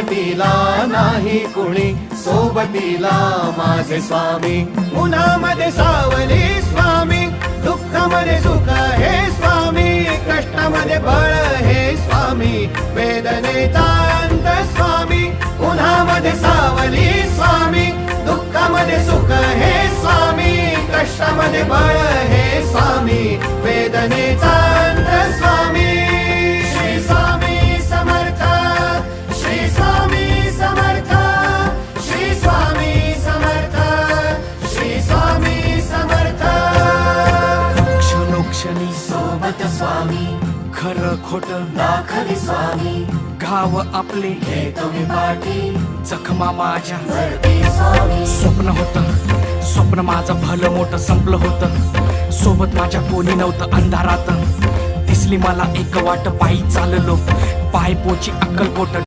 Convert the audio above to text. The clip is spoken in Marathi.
सोबतीला नाही कुणी, सोबतीला माझे स्वामी. उन्हामध्ये सावली स्वामी, दुःखामध्ये सुख हे स्वामी, कष्टामध्ये बळ हे स्वामी, वेदनेचा अंत स्वामी. उन्हामध्ये सावली स्वामी, दुःखामध्ये सुख हे स्वामी, कष्टामध्ये बळ हे स्वामी, वेदनेचा अंत स्वामी. श्री स्वामी समर्थ, श्री स्वामी समर्थ, श्री स्वामी समर्थ, श्री स्वामी समर्थ. क्षणोक्षणी सोबत स्वामी, खरं खोट दाखवी स्वामी, घाव आपले हे तुम्ही पाठी जखमा माझ्या. भरती स्वामी. स्वप्न होतं, स्वप्न माझं भलं मोठं संपलं होतं. सोबत माझ्या कोणी नव्हतं अंधारात. दिसली मला एक वाट, पायी चाललो पाय पोची अक्कलकोट.